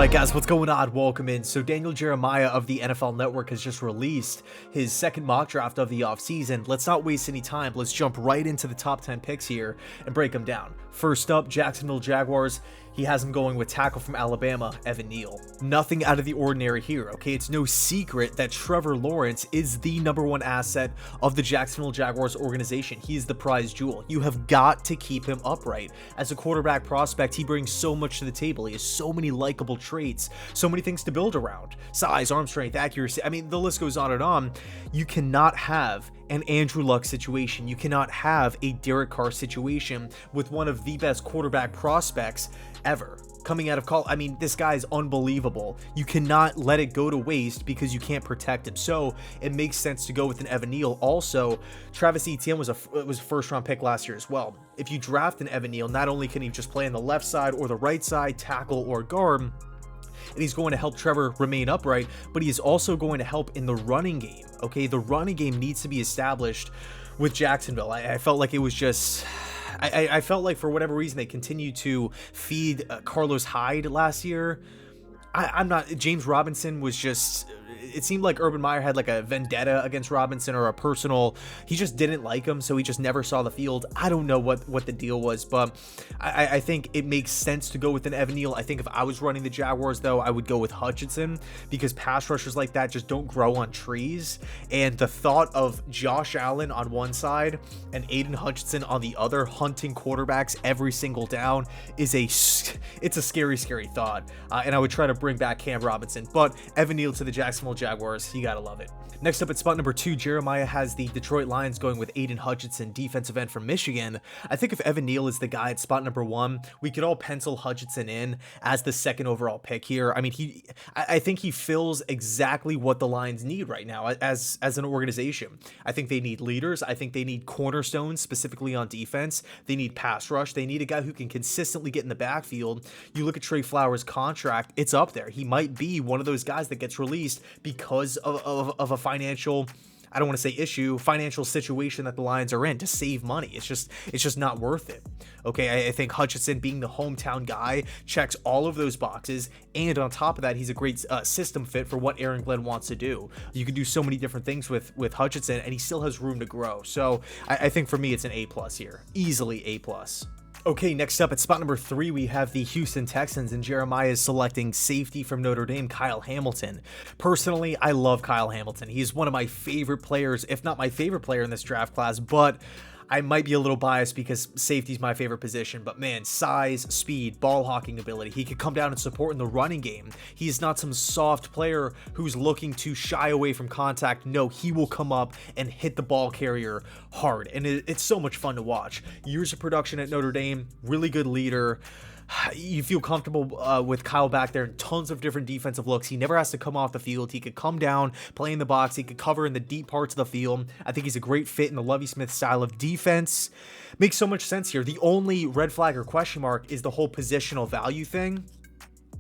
Alright guys, what's going on? Welcome in. So Daniel Jeremiah of the NFL Network has just released his second mock draft of the offseason. Let's not waste any time. Let's jump right into the top 10 picks here and break them down. First up, Jacksonville Jaguars. He has him going with tackle from Alabama, Evan Neal. Nothing out of the ordinary here, okay? It's no secret that Trevor Lawrence is the #1 asset of the Jacksonville Jaguars organization. He is the prize jewel. You have got to keep him upright. As a quarterback prospect, he brings so much to the table. He has so many likable traits, so many things to build around. Size, arm strength, accuracy. I mean, the list goes on and on. You cannot have an Andrew Luck situation. You cannot have a Derek Carr situation with one of the best quarterback prospects ever coming out of college. I mean, this guy is unbelievable. You cannot let it go to waste because you can't protect him. So it makes sense to go with an Evan Neal. Also, Travis Etienne was a first round pick last year as well. If you draft an Evan Neal, not only can he just play on the left side or the right side, tackle or guard, and he's going to help Trevor remain upright, but he is also going to help in the running game. Okay, the running game needs to be established with Jacksonville. I felt like it was just... I felt like for whatever reason they continued to feed Carlos Hyde last year. I'm not... James Robinson was just... It seemed like Urban Meyer had like a vendetta against Robinson or a personal... He just didn't like him, so he just never saw the field. I don't know what the deal was, but I think it makes sense to go with an Evan Neal. I think if I was running the Jaguars, though, I would go with Hutchinson because pass rushers like that just don't grow on trees. And the thought of Josh Allen on one side and Aidan Hutchinson on the other hunting quarterbacks every single down is it's a scary thought. And I would try to bring back Cam Robinson, but Evan Neal to the Jacksonville Jaguars, you gotta love it. Next up at spot number 2, Jeremiah has the Detroit Lions going with Aidan Hutchinson, defensive end from Michigan. I think if Evan Neal is the guy at spot number 1, we could all pencil Hutchinson in as the second overall pick here. I mean, I think he fills exactly what the Lions need right now as an organization. I think they need leaders. I think they need cornerstones, specifically on defense. They need pass rush. They need a guy who can consistently get in the backfield. You look at Trey Flowers' contract, it's up there. He might be one of those guys that gets released because of a financial, I don't want to say issue, financial situation that the Lions are in to save money. It's just not worth it. Okay, I think Hutchinson, being the hometown guy, checks all of those boxes, and on top of that, he's a great system fit for what Aaron Glenn wants to do. You can do so many different things with Hutchinson, and he still has room to grow. So I think for me, it's an A+ here, easily A+. Okay, next up at spot number 3, we have the Houston Texans, and Jeremiah is selecting safety from Notre Dame, Kyle Hamilton. Personally, I love Kyle Hamilton. He's one of my favorite players, if not my favorite player in this draft class, but I might be a little biased because safety is my favorite position, but man, size, speed, ball hawking ability. He could come down and support in the running game. He is not some soft player who's looking to shy away from contact. No, he will come up and hit the ball carrier hard, and it's so much fun to watch. Years of production at Notre Dame, really good leader. You feel comfortable with Kyle back there in tons of different defensive looks. He never has to come off the field. He could come down, play in the box. He could cover in the deep parts of the field. I think he's a great fit in the Lovie Smith style of defense. Makes so much sense here. The only red flag or question mark is the whole positional value thing.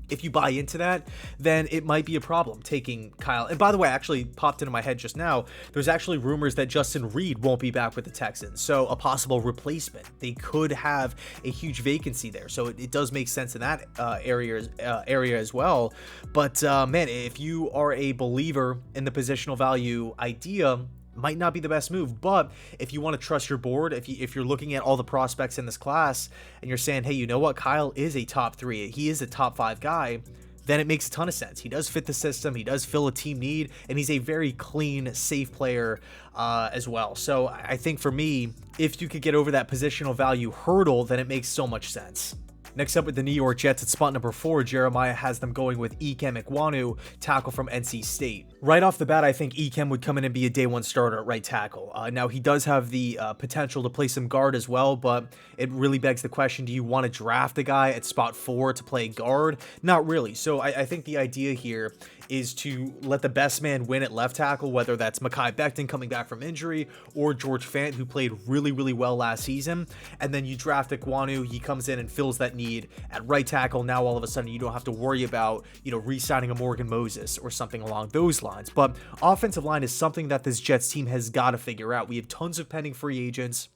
If you buy into that, then it might be a problem taking Kyle. And by the way, actually popped into my head just now, there's actually rumors that Justin Reed won't be back with the Texans. So a possible replacement. They could have a huge vacancy there. So it does make sense in that area as well. But man, if you are a believer in the positional value idea, might not be the best move. But if you want to trust your board, if you're looking at all the prospects in this class and you're saying, hey, you know what, Kyle is a top 3, he is a top 5 guy, then it makes a ton of sense. He does fit the system, he does fill a team need, and he's a very clean, safe player as well. So I think for me, if you could get over that positional value hurdle, then it makes so much sense. Next up with the New York Jets at spot number 4, Jeremiah has them going with Ikem Ekwonu, tackle from NC State. Right off the bat, I think Ikem would come in and be a day 1 starter at right tackle. Now, he does have the potential to play some guard as well, but it really begs the question, do you want to draft a guy at spot 4 to play guard? Not really. So I think the idea here is to let the best man win at left tackle, whether that's Mekhi Becton coming back from injury or George Fant, who played really, really well last season. And then you draft Ekwonu, he comes in and fills that need at right tackle. Now, all of a sudden, you don't have to worry about, re-signing a Morgan Moses or something along those lines. But offensive line is something that this Jets team has got to figure out. We have tons of pending free agents.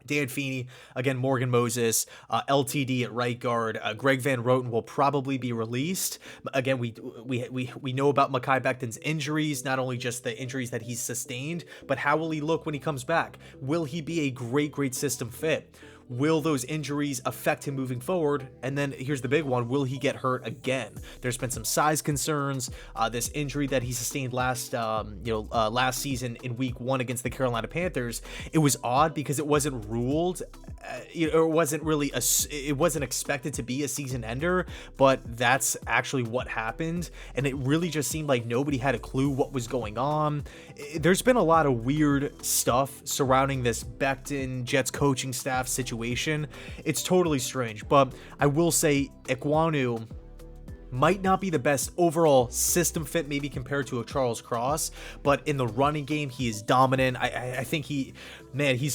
Dan Feeney, again, Morgan Moses, LTD at right guard. Greg Van Roten will probably be released. Again, we know about Mekhi Becton's injuries, not only just the injuries that he's sustained, but how will he look when he comes back? Will he be a great system fit? Will those injuries affect him moving forward? And then here's the big one. Will he get hurt again? There's been some size concerns. This injury that he sustained last season in week 1 against the Carolina Panthers, it was odd because it wasn't ruled. It wasn't expected to be a season ender, but that's actually what happened. And it really just seemed like nobody had a clue what was going on. There's been a lot of weird stuff surrounding this Becton Jets coaching staff situation. It's totally strange, but I will say Ekwonu might not be the best overall system fit, maybe compared to a Charles Cross, but in the running game, he is dominant. I think he's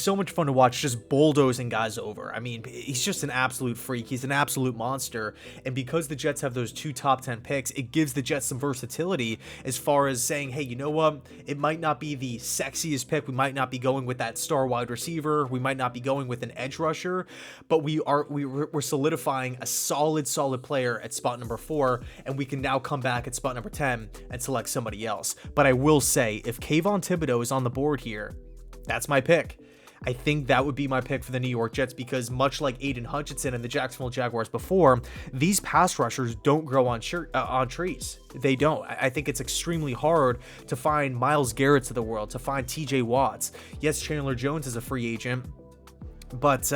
so much fun to watch, just bulldozing guys over. I mean, he's just an absolute freak. He's an absolute monster. And because the Jets have those 2 top 10 picks, it gives the Jets some versatility as far as saying, hey, you know what? It might not be the sexiest pick. We might not be going with that star wide receiver. We might not be going with an edge rusher, but we're solidifying a solid player at spot number 4. And we can now come back at spot number 10 and select somebody else. But I will say, if Kayvon Thibodeaux is on the board here, that's my pick. I think that would be my pick for the New York Jets because much like Aidan Hutchinson and the Jacksonville Jaguars before, these pass rushers don't grow on trees. They don't. I think it's extremely hard to find Myles Garrett's of the world, to find TJ Watts. Yes, Chandler Jones is a free agent, but,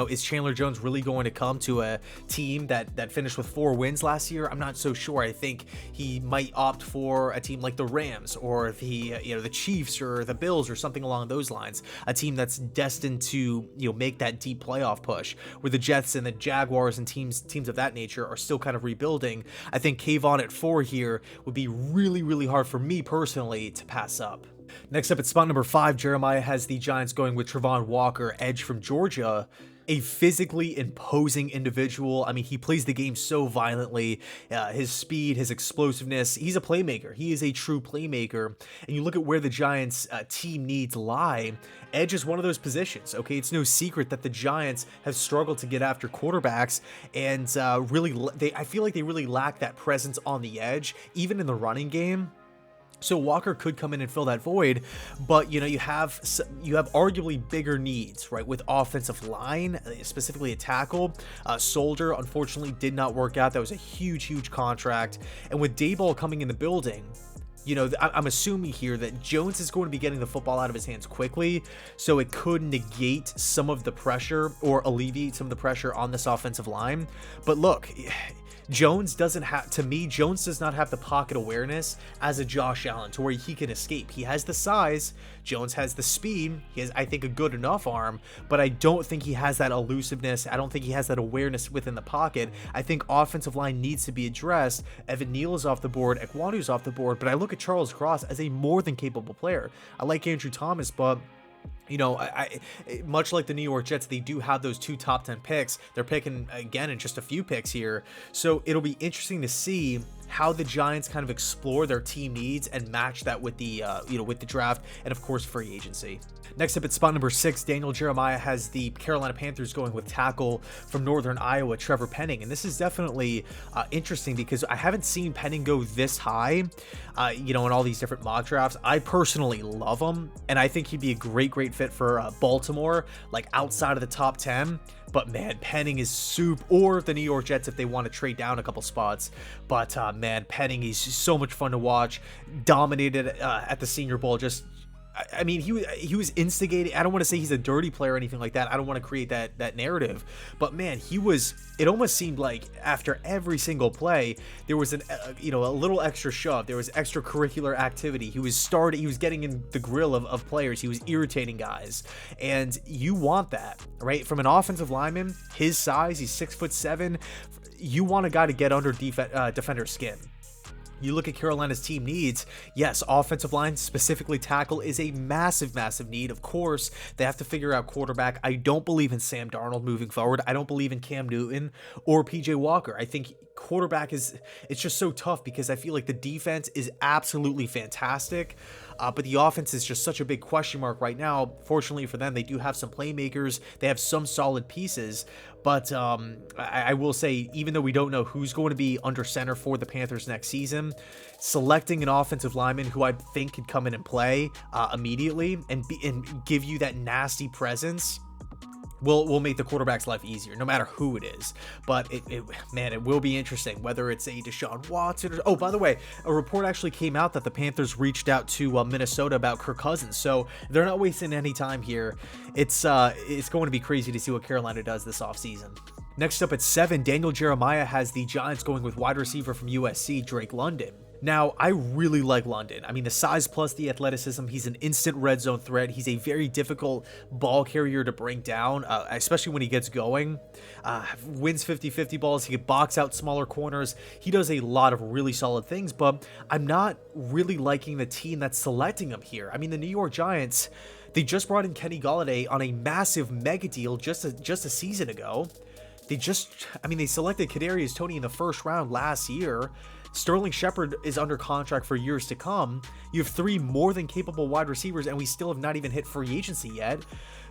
is Chandler Jones really going to come to a team that finished with 4 wins last year? I'm not so sure. I think he might opt for a team like the Rams or the Chiefs or the Bills or something along those lines, a team that's destined to, make that deep playoff push, where the Jets and the Jaguars and teams of that nature are still kind of rebuilding. I think Kayvon at 4 here would be really hard for me personally to pass up. Next up at spot number 5, Jeremiah has the Giants going with Travon Walker, edge from Georgia. A physically imposing individual. I mean, he plays the game so violently. His speed, his explosiveness. He's a playmaker. He is a true playmaker. And you look at where the Giants' team needs lie. Edge is one of those positions. Okay, it's no secret that the Giants have struggled to get after quarterbacks, and I feel like they really lack that presence on the edge, even in the running game. So Walker could come in and fill that void, but you have arguably bigger needs, right? With offensive line, specifically a tackle. Solder unfortunately did not work out. That was a huge contract. And with Dayball coming in the building, I'm assuming here that Jones is going to be getting the football out of his hands quickly, so it could negate some of the pressure or alleviate some of the pressure on this offensive line. But look, Jones does not have the pocket awareness as a Josh Allen to where he can escape. He has the size. Jones has the speed. He has, I think, a good enough arm, but I don't think he has that elusiveness. I don't think he has that awareness within the pocket. I think offensive line needs to be addressed. Evan Neal is off the board. Ekwonu's off the board, but I look at Charles Cross as a more than capable player. I like Andrew Thomas, but I much like the New York Jets, they do have those 2 top 10 picks. They're picking again in just a few picks here. So it'll be interesting to see how the Giants kind of explore their team needs and match that with the draft and of course free agency. Next up at spot number 6, Daniel Jeremiah has the Carolina Panthers going with tackle from Northern Iowa, Trevor Penning. And this is definitely interesting because I haven't seen Penning go this high, in all these different mock drafts. I personally love him, and I think he'd be a great fit for Baltimore, like outside of the top 10. But man, Penning is soup, or the New York Jets if they want to trade down a couple spots. But man, Penning is so much fun to watch. Dominated at the Senior Bowl. I mean, he was instigating. I don't want to say he's a dirty player or anything like that. I don't want to create that narrative. But man, it almost seemed like after every single play, there was a little extra shove. There was extracurricular activity. He was getting in the grill of players. He was irritating guys. And you want that, right? From an offensive lineman, his size, he's 6'7". You want a guy to get under defender's skin. You look at Carolina's team needs, yes, offensive line, specifically tackle, is a massive need. Of course, they have to figure out quarterback. I don't believe in Sam Darnold moving forward. I don't believe in Cam Newton or PJ Walker. I think quarterback it's just so tough because I feel like the defense is absolutely fantastic, but the offense is just such a big question mark right now. Fortunately for them, they do have some playmakers, they have some solid pieces, but I will say, even though we don't know who's going to be under center for the Panthers next season, selecting an offensive lineman who I think could come in and play immediately and give you that nasty presence will make the quarterback's life easier, no matter who it is. But it will be interesting whether it's a Deshaun Watson or, oh, by the way, a report actually came out that the Panthers reached out to Minnesota about Kirk Cousins, so they're not wasting any time here. It's going to be crazy to see what Carolina does this offseason. Next up at 7, Daniel Jeremiah has the Giants going with wide receiver from USC, Drake London. Now, I really like London. I mean, the size plus the athleticism, he's an instant red zone threat. He's a very difficult ball carrier to bring down, especially when he gets going. Wins 50-50 balls. He can box out smaller corners. He does a lot of really solid things, but I'm not really liking the team that's selecting him here. I mean, the New York Giants, they just brought in Kenny Golladay on a massive mega deal just a season ago. They selected Kadarius Toney in the first round last year. Sterling Shepard is under contract for years to come. You have 3 more than capable wide receivers, and we still have not even hit free agency yet.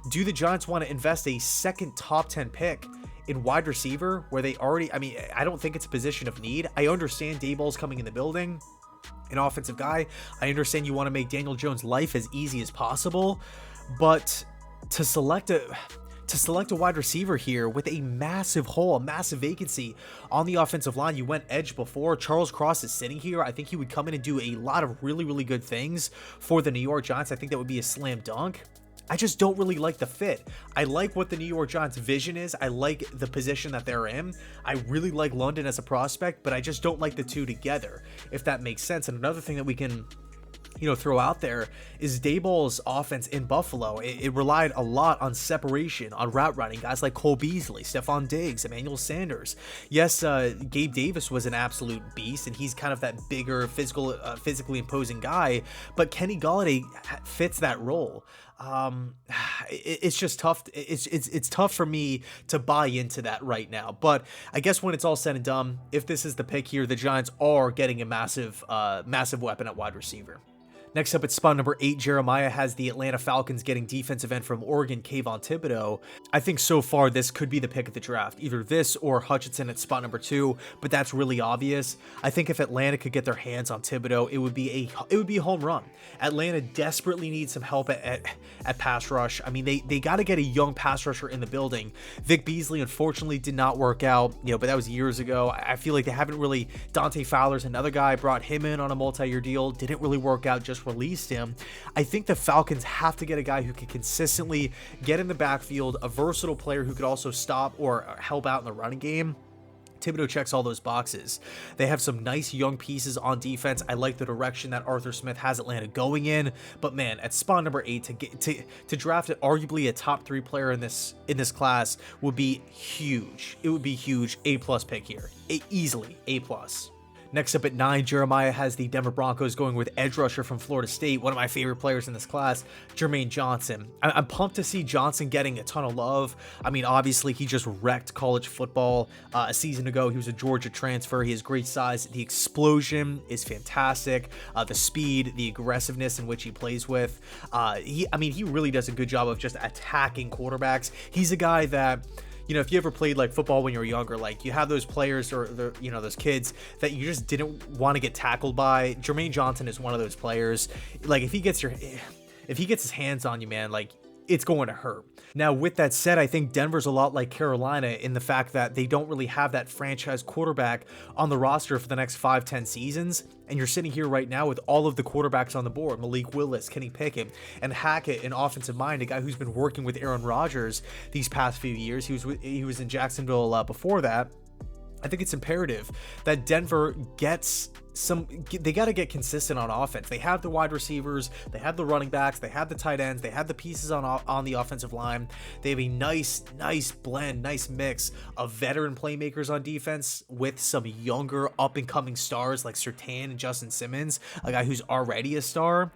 Do the Giants want to invest a second top 10 pick in wide receiver where they already, I don't think it's a position of need. I understand Daboll's coming in the building, an offensive guy. I understand you want to make Daniel Jones' life as easy as possible, but to select a wide receiver here with a massive hole, a massive vacancy on the offensive line. You went edge before. Charles Cross is sitting here. I think he would come in and do a lot of really, really good things for the New York Giants. I think that would be a slam dunk. I just don't really like the fit. I like what the New York Giants vision is. I like the position that they're in. I really like London as a prospect, but I just don't like the two together, if that makes sense. And another thing that we can throw out there is Daboll's offense in Buffalo. It relied a lot on separation, on route running, guys like Cole Beasley, Stephon Diggs, Emmanuel Sanders. Yes, Gabe Davis was an absolute beast, and he's kind of that bigger, physically imposing guy, but Kenny Golladay fits that role. It's just tough. It's tough for me to buy into that right now. But I guess when it's all said and done, if this is the pick here, the Giants are getting a massive weapon at wide receiver. Next up at spot number 8, Jeremiah has the Atlanta Falcons getting defensive end from Oregon, Kayvon Thibodeaux. I think so far this could be the pick of the draft, either this or Hutchinson at spot number 2, but that's really obvious. I think if Atlanta could get their hands on Thibodeaux, it would be a home run. Atlanta desperately needs some help at pass rush. I mean, they got to get a young pass rusher in the building. Vic Beasley unfortunately did not work out, but that was years ago. I feel like they haven't really. Dante Fowler's another guy, brought him in on a multi-year deal, didn't really work out, just released him. I think the Falcons have to get a guy who can consistently get in the backfield, a versatile player who could also stop or help out in the running game. Thibodeaux checks all those boxes. They have some nice young pieces on defense. I like the direction that Arthur Smith has Atlanta going in, but man, at spot number 8 to draft it, arguably a top 3 player in this class would be huge. It would be huge. A+ pick here. Easily A+. Next up at 9, Jeremiah has the Denver Broncos going with edge rusher from Florida State, one of my favorite players in this class, Jermaine Johnson. I'm pumped to see Johnson getting a ton of love. I mean, obviously, he just wrecked college football a season ago. He was a Georgia transfer. He has great size. The explosion is fantastic. The speed, the aggressiveness in which he plays with. He really does a good job of just attacking quarterbacks. He's a guy that, if you ever played like football when you were younger, like you have those players or those kids that you just didn't want to get tackled by. Jermaine Johnson is one of those players. Like if he gets his hands on you, man, like it's going to hurt. Now, with that said, I think Denver's a lot like Carolina in the fact that they don't really have that franchise quarterback on the roster for the next 5-10 seasons. And you're sitting here right now with all of the quarterbacks on the board, Malik Willis, Kenny Pickett, and Hackett, an offensive mind, a guy who's been working with Aaron Rodgers these past few years. He was in Jacksonville before that. I think it's imperative that Denver gets they got to get consistent on offense. They have the wide receivers, they have the running backs, they have the tight ends, they have the pieces on the offensive line. They have a nice blend, nice mix of veteran playmakers on defense with some younger up and coming stars like Surtain and Justin Simmons, a guy who's already a star.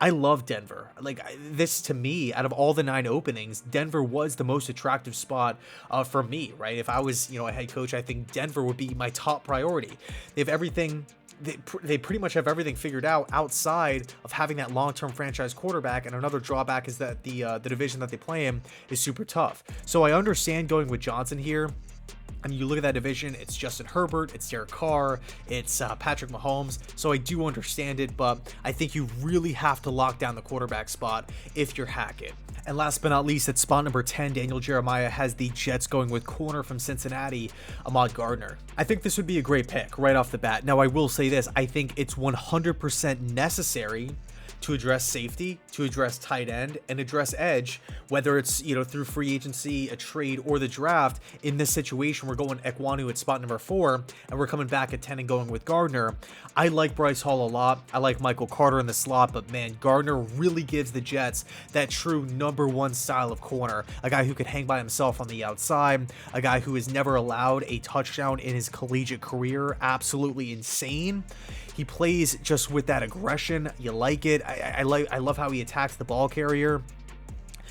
I love Denver. Like, this to me, out of all the 9 openings, Denver was the most attractive spot for me, right? If I was, a head coach, I think Denver would be my top priority. They have everything. They pretty much have everything figured out outside of having that long-term franchise quarterback. And another drawback is that the division that they play in is super tough. So I understand going with Johnson here. I mean, you look at that division, it's Justin Herbert, it's Derek Carr, it's Patrick Mahomes, so I do understand it, but I think you really have to lock down the quarterback spot if you're Hackett. And last but not least, at spot number 10, Daniel Jeremiah has the Jets going with corner from Cincinnati, Ahmad Gardner. I think this would be a great pick right off the bat. Now, I will say this, I think it's 100% necessary to address safety, to address tight end, and address edge, whether it's, through free agency, a trade, or the draft. In this situation, we're going Ekwonu at spot number 4, and we're coming back at 10 and going with Gardner. I like Bryce Hall a lot. I like Michael Carter in the slot, but man, Gardner really gives the Jets that true number 1 style of corner. A guy who could hang by himself on the outside, a guy who has never allowed a touchdown in his collegiate career. Absolutely insane. He plays just with that aggression. You like it. I love how he attacks the ball carrier.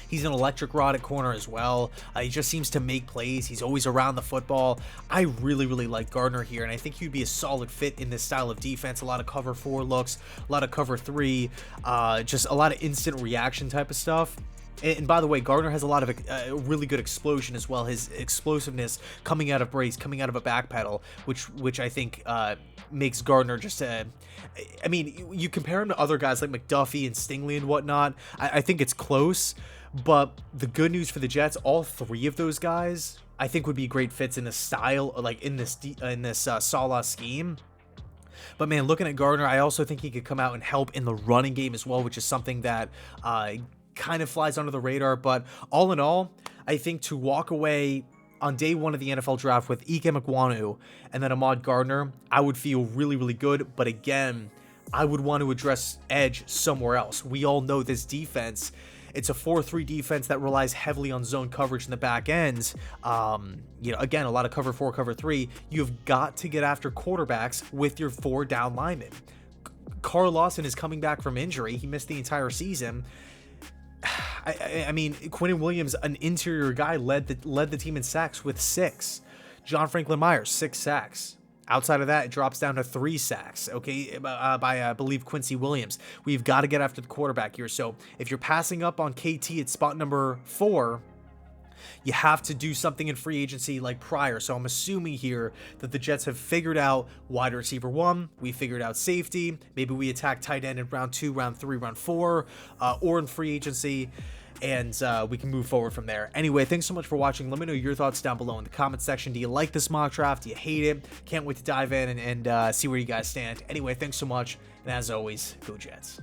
He's an electric rod at corner as well. He just seems to make plays. He's always around the football. I really, really like Gardner here, and I think he'd be a solid fit in this style of defense. A lot of cover 4 looks, a lot of cover 3, just a lot of instant reaction type of stuff. And by the way, Gardner has a lot of really good explosion as well. His explosiveness coming out of brace, coming out of a back pedal, which I think makes Gardner just I mean, you compare him to other guys like McDuffie and Stingley and whatnot. I think it's close, but the good news for the Jets, all 3 of those guys, I think would be great fits in this style, like in this Saleh scheme. But man, looking at Gardner, I also think he could come out and help in the running game as well, which is something that kind of flies under the radar. But all in all, I think to walk away on day 1 of the NFL draft with Ikem Ekwonu and then Ahmad Gardner, I would feel really, really good. But again, I would want to address edge somewhere else. We all know this defense. It's a 4-3 defense that relies heavily on zone coverage in the back ends. Again, a lot of cover 4, cover 3. You've got to get after quarterbacks with your 4 down linemen. Carl Lawson is coming back from injury. He missed the entire season. I mean, Quinnen Williams, an interior guy, led the team in sacks with 6. John Franklin Myers, 6 sacks. Outside of that, it drops down to 3 sacks, okay, by I believe Quincy Williams. We've got to get after the quarterback here. So if you're passing up on KT at spot number 4, you have to do something in free agency like prior. So I'm assuming here that the Jets have figured out wide receiver 1. We figured out safety. Maybe we attack tight end in round 2, round 3, round 4, or in free agency. And we can move forward from there. Anyway, thanks so much for watching. Let me know your thoughts down below in the comment section. Do you like this mock draft? Do you hate it? Can't wait to dive in and see where you guys stand. Anyway, thanks so much. And as always, go Jets.